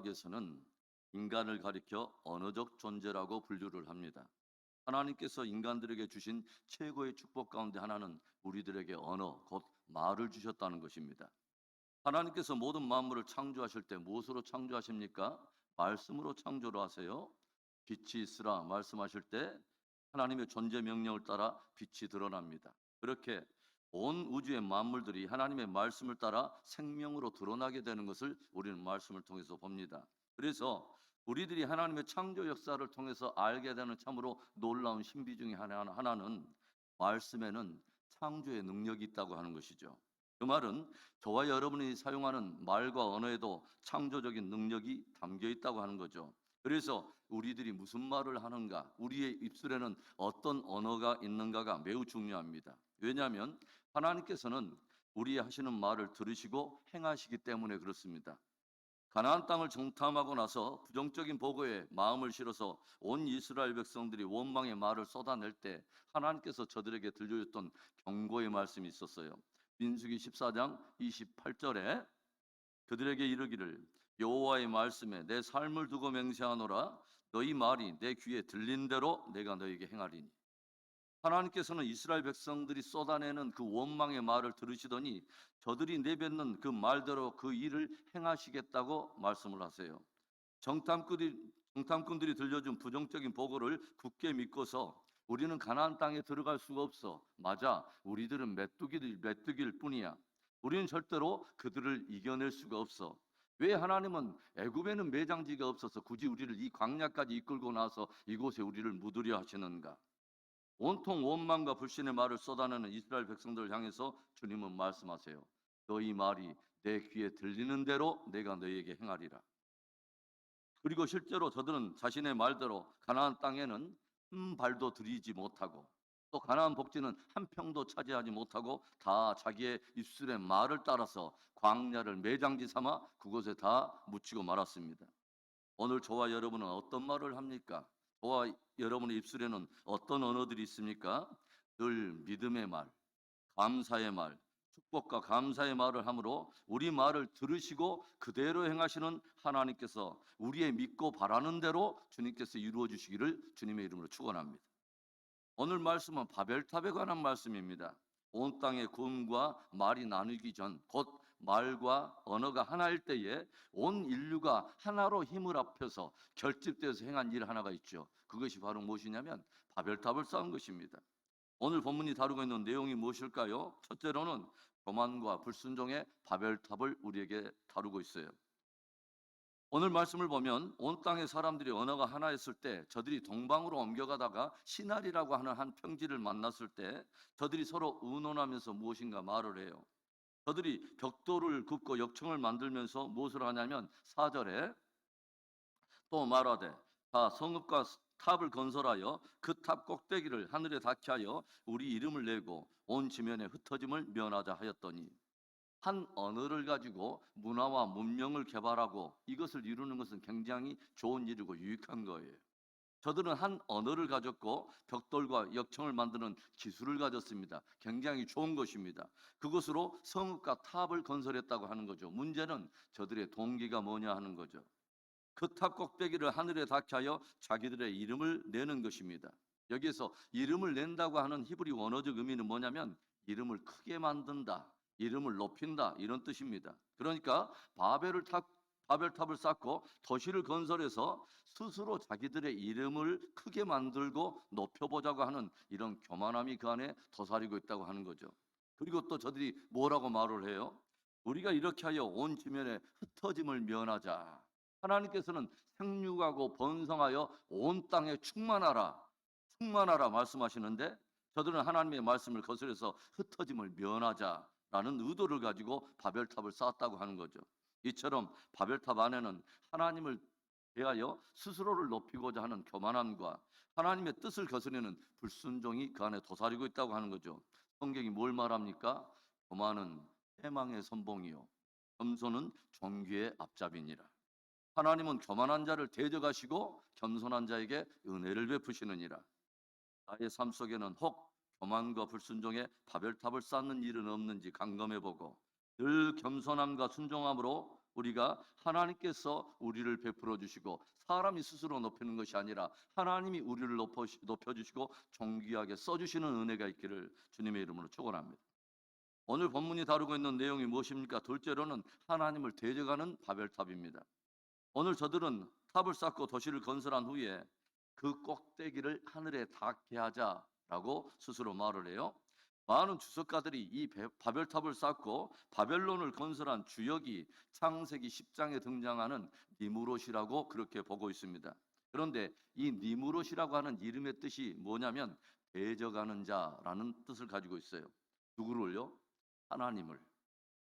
신학에서는 인간을 가리켜 언어적 존재라고 분류를 합니다. 하나님께서 인간들에게 주신 최고의 축복 가운데 하나는 우리들에게 언어, 곧 말을 주셨다는 것입니다. 하나님께서 모든 만물을 창조하실 때 무엇으로 창조하십니까? 말씀으로 창조를 하세요. 빛이 있으라 말씀하실 때 하나님의 존재 명령을 따라 빛이 드러납니다. 그렇게 온 우주의 만물들이 하나님의 말씀을 따라 생명으로 드러나게 되는 것을 우리는 말씀을 통해서 봅니다. 그래서 우리들이 하나님의 창조 역사를 통해서 알게 되는 참으로 놀라운 신비 중에 하나는 말씀에는 창조의 능력이 있다고 하는 것이죠. 그 말은 저와 여러분이 사용하는 말과 언어에도 창조적인 능력이 담겨 있다고 하는 거죠. 그래서 우리들이 무슨 말을 하는가, 우리의 입술에는 어떤 언어가 있는가가 매우 중요합니다. 왜냐하면 하나님께서는 우리 하시는 말을 들으시고 행하시기 때문에 그렇습니다. 가나안 땅을 정탐하고 나서 부정적인 보고에 마음을 실어서 온 이스라엘 백성들이 원망의 말을 쏟아낼 때 하나님께서 저들에게 들려줬던 경고의 말씀이 있었어요. 민수기 14장 28절에 그들에게 이르기를 여호와의 말씀에 내 삶을 두고 맹세하노라 너희 말이 내 귀에 들린 대로 내가 너에게 행하리니. 하나님께서는 이스라엘 백성들이 쏟아내는 그 원망의 말을 들으시더니 저들이 내뱉는 그 말대로 그 일을 행하시겠다고 말씀을 하세요. 정탐꾼들이 들려준 부정적인 보고를 굳게 믿고서 우리는 가나안 땅에 들어갈 수가 없어. 맞아. 우리들은 메뚜기일 뿐이야. 우리는 절대로 그들을 이겨낼 수가 없어. 왜 하나님은 애굽에는 매장지가 없어서 굳이 우리를 이 광야까지 이끌고 나서 이곳에 우리를 묻으려 하시는가? 온통 원망과 불신의 말을 쏟아내는 이스라엘 백성들을 향해서 주님은 말씀하세요. 너희 말이 내 귀에 들리는 대로 내가 너희에게 행하리라. 그리고 실제로 저들은 자신의 말대로 가나안 땅에는 한 발도 들이지 못하고 또 가나안 복지는 한 평도 차지하지 못하고 다 자기의 입술의 말을 따라서 광야를 매장지 삼아 그곳에 다 묻히고 말았습니다. 오늘 저와 여러분은 어떤 말을 합니까? 저와 여러분의 입술에는 어떤 언어들이 있습니까? 늘 믿음의 말, 감사의 말, 축복과 감사의 말을 하므로 우리 말을 들으시고 그대로 행하시는 하나님께서 우리의 믿고 바라는 대로 주님께서 이루어 주시기를 주님의 이름으로 축원합니다. 오늘 말씀은 바벨탑에 관한 말씀입니다. 온 땅의 구음과 말이 나누기 전, 곧 말과 언어가 하나일 때에 온 인류가 하나로 힘을 합해서 결집되어서 행한 일 하나가 있죠. 그것이 바로 무엇이냐면 바벨탑을 쌓은 것입니다. 오늘 본문이 다루고 있는 내용이 무엇일까요? 첫째로는 교만과 불순종의 바벨탑을 우리에게 다루고 있어요. 오늘 말씀을 보면 온 땅의 사람들이 언어가 하나였을 때 저들이 동방으로 옮겨가다가 시날이라고 하는 한 평지를 만났을 때 저들이 서로 의논하면서 무엇인가 말을 해요. 저들이 벽돌을 긋고 역청을 만들면서 무엇을 하냐면 4절에 또 말하되 다 성읍과 탑을 건설하여 그 탑 꼭대기를 하늘에 닿게 하여 우리 이름을 내고 온 지면에 흩어짐을 면하자 하였더니 한 언어를 가지고 문화와 문명을 개발하고 이것을 이루는 것은 굉장히 좋은 일이고 유익한 거예요. 저들은 한 언어를 가졌고 벽돌과 역청을 만드는 기술을 가졌습니다. 굉장히 좋은 것입니다. 그것으로 성읍과 탑을 건설했다고 하는 거죠. 문제는 저들의 동기가 뭐냐 하는 거죠. 그 탑 꼭대기를 하늘에 닿게 하여 자기들의 이름을 내는 것입니다. 여기에서 이름을 낸다고 하는 히브리 원어적 의미는 뭐냐면 이름을 크게 만든다, 이름을 높인다 이런 뜻입니다. 그러니까 바벨탑을 쌓고 도시를 건설해서 스스로 자기들의 이름을 크게 만들고 높여보자고 하는 이런 교만함이 그 안에 도사리고 있다고 하는 거죠. 그리고 또 저들이 뭐라고 말을 해요? 우리가 이렇게 하여 온 지면에 흩어짐을 면하자. 하나님께서는 생육하고 번성하여 온 땅에 충만하라 말씀하시는데 저들은 하나님의 말씀을 거스려서 흩어짐을 면하자라는 의도를 가지고 바벨탑을 쌓았다고 하는 거죠. 이처럼 바벨탑 안에는 하나님을 대하여 스스로를 높이고자 하는 교만함과 하나님의 뜻을 거스르는 불순종이 그 안에 도사리고 있다고 하는 거죠. 성경이 뭘 말합니까? 교만은 패망의 선봉이요 겸손은 존귀의 앞잡이니라. 하나님은 교만한 자를 대적하시고 겸손한 자에게 은혜를 베푸시느니라. 나의 삶 속에는 혹 교만과 불순종에 바벨탑을 쌓는 일은 없는지 감검해보고 늘 겸손함과 순종함으로 우리가 하나님께서 우리를 베풀어 주시고 사람이 스스로 높이는 것이 아니라 하나님이 우리를 높여주시고 존귀하게 써주시는 은혜가 있기를 주님의 이름으로 축원합니다. 오늘 본문이 다루고 있는 내용이 무엇입니까? 둘째로는 하나님을 대적하는 바벨탑입니다. 오늘 저들은 탑을 쌓고 도시를 건설한 후에 그 꼭대기를 하늘에 닿게 하자라고 스스로 말을 해요. 많은 주석가들이 이 바벨탑을 쌓고 바벨론을 건설한 주역이 창세기 10장에 등장하는 니무롯이라고 그렇게 보고 있습니다. 그런데 이 니무롯이라고 하는 이름의 뜻이 뭐냐면 대적하는 자라는 뜻을 가지고 있어요. 누구를요? 하나님을.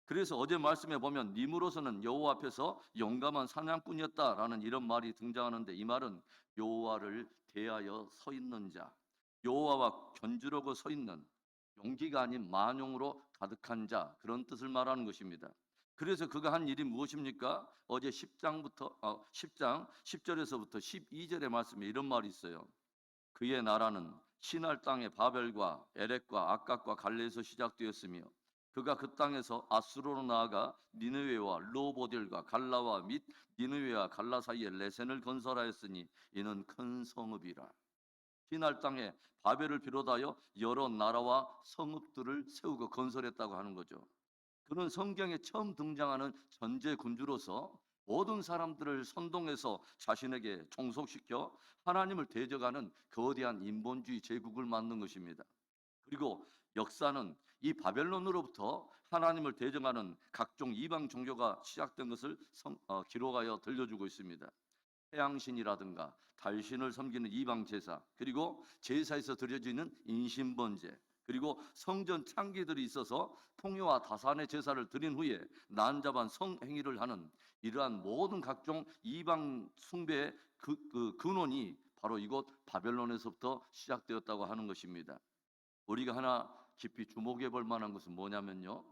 그래서 어제 말씀에 보면 니무롯은 여호와 앞에서 용감한 사냥꾼이었다라는 이런 말이 등장하는데, 이 말은 여호와를 대하여 서 있는 자, 여호와와 견주려고 서 있는, 용기가 아닌 만용으로 가득한 자, 그런 뜻을 말하는 것입니다. 그래서 그가 한 일이 무엇입니까? 어제 10장 10절에서부터 12절의 말씀에 이런 말이 있어요. 그의 나라는 시날 땅의 바벨과 에렉과 악각과 갈레에서 시작되었으며 그가 그 땅에서 아수르로 나아가 니느웨와 로보딜과 갈라와 및 니느웨와 갈라 사이에 레센을 건설하였으니 이는 큰 성읍이라. 시날 땅에 바벨을 비롯하여 여러 나라와 성읍들을 세우고 건설했다고 하는 거죠. 그는 성경에 처음 등장하는 전제 군주로서 모든 사람들을 선동해서 자신에게 종속시켜 하나님을 대적하는 거대한 인본주의 제국을 만든 것입니다. 그리고 역사는 이 바벨론으로부터 하나님을 대적하는 각종 이방 종교가 시작된 것을 기록하여 들려주고 있습니다. 태양신이라든가 달신을 섬기는 이방 제사, 그리고 제사에서 드려지는 인신번제, 그리고 성전 창기들이 있어서 통요와 다산의 제사를 드린 후에 난잡한 성행위를 하는 이러한 모든 각종 이방 숭배의 근원이 바로 이곳 바벨론에서부터 시작되었다고 하는 것입니다. 우리가 하나 깊이 주목해 볼 만한 것은 뭐냐면요,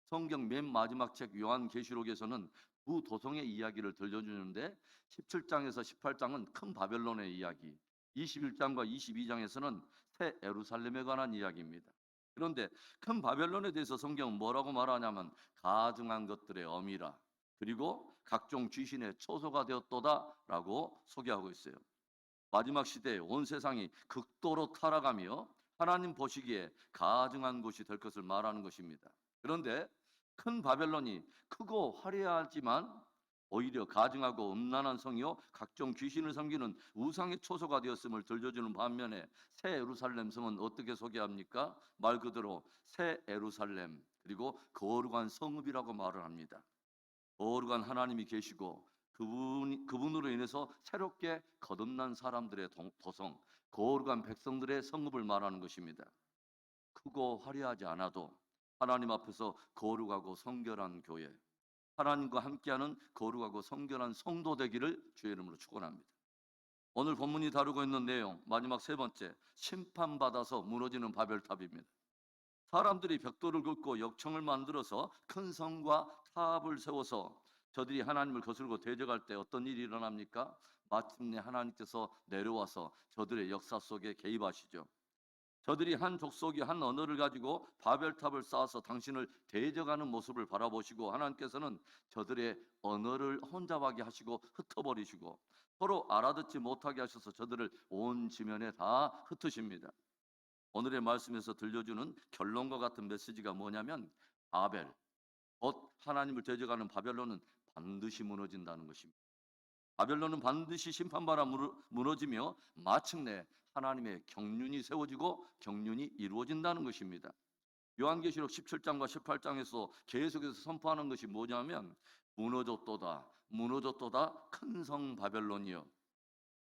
성경 맨 마지막 책 요한계시록에서는 두 도성의 이야기를 들려주는데 17장에서 18장은 큰 바벨론의 이야기, 21장과 22장에서는 새 예루살렘에 관한 이야기입니다. 그런데 큰 바벨론에 대해서 성경은 뭐라고 말하냐면 가증한 것들의 어미라, 그리고 각종 귀신의 초소가 되었도다라고 소개하고 있어요. 마지막 시대에 온 세상이 극도로 타락하며 하나님 보시기에 가증한 곳이 될 것을 말하는 것입니다. 그런데 큰 바벨론이 크고 화려하지만 오히려 가증하고 음란한 성이요 각종 귀신을 섬기는 우상의 초소가 되었음을 들려주는 반면에 새 예루살렘 성은 어떻게 소개합니까? 말 그대로 새 예루살렘, 그리고 거룩한 성읍이라고 말을 합니다. 거룩한 하나님이 계시고 그분으로 인해서 새롭게 거듭난 사람들의 도성, 거룩한 백성들의 성읍을 말하는 것입니다. 크고 화려하지 않아도 하나님 앞에서 거룩하고 성결한 교회, 하나님과 함께하는 거룩하고 성결한 성도 되기를 주의 이름으로 축원합니다. 오늘 본문이 다루고 있는 내용, 마지막 세 번째, 심판받아서 무너지는 바벨탑입니다. 사람들이 벽돌을 긋고 역청을 만들어서 큰 성과 탑을 세워서 저들이 하나님을 거스르고 대적할 때 어떤 일이 일어납니까? 마침내 하나님께서 내려와서 저들의 역사 속에 개입하시죠. 저들이 한 족속이 한 언어를 가지고 바벨탑을 쌓아서 당신을 대적하는 모습을 바라보시고 하나님께서는 저들의 언어를 혼잡하게 하시고 흩어버리시고 서로 알아듣지 못하게 하셔서 저들을 온 지면에 다 흩으십니다. 오늘의 말씀에서 들려주는 결론과 같은 메시지가 뭐냐면 바벨, 곧 하나님을 대적하는 바벨론은 반드시 무너진다는 것입니다. 바벨론은 반드시 심판받아 무너지며 마침내 하나님의 경륜이 세워지고 경륜이 이루어진다는 것입니다. 요한계시록 17장과 18장에서 계속해서 선포하는 것이 뭐냐면 무너졌도다, 무너졌도다 큰 성 바벨론이여.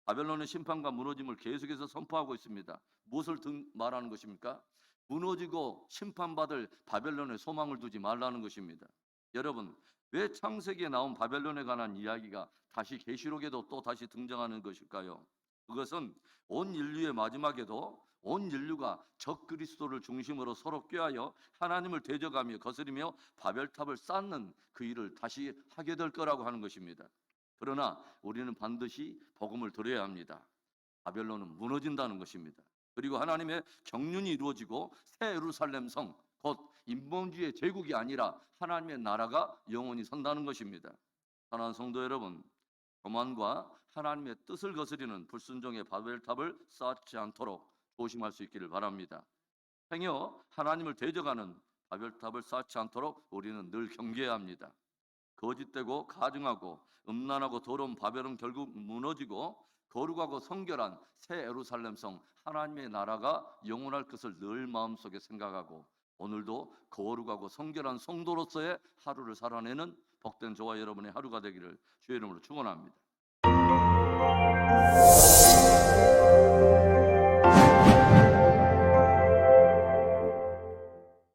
바벨론의 심판과 무너짐을 계속해서 선포하고 있습니다. 무엇을 말하는 것입니까? 무너지고 심판받을 바벨론에 소망을 두지 말라는 것입니다. 여러분, 왜 창세기에 나온 바벨론에 관한 이야기가 다시 계시록에도 또 다시 등장하는 것일까요? 그것은 온 인류의 마지막에도 온 인류가 적 그리스도를 중심으로 서로 꾀하여 하나님을 대적하며 거스리며 바벨탑을 쌓는 그 일을 다시 하게 될 거라고 하는 것입니다. 그러나 우리는 반드시 복음을 들어야 합니다. 바벨론은 무너진다는 것입니다. 그리고 하나님의 경륜이 이루어지고 새 예루살렘 성, 곧 인본주의의 제국이 아니라 하나님의 나라가 영원히 선다는 것입니다. 사랑하는 성도 여러분, 교만과 하나님의 뜻을 거스리는 불순종의 바벨탑을 쌓지 않도록 조심할 수 있기를 바랍니다. 행여 하나님을 대적하는 바벨탑을 쌓지 않도록 우리는 늘 경계해야 합니다. 거짓되고 가증하고 음란하고 더러운 바벨은 결국 무너지고 거룩하고 성결한 새 예루살렘 성 하나님의 나라가 영원할 것을 늘 마음속에 생각하고 오늘도 거룩하고 성결한 성도로서의 하루를 살아내는 복된 저와 여러분의 하루가 되기를 주의 이름으로 축원합니다.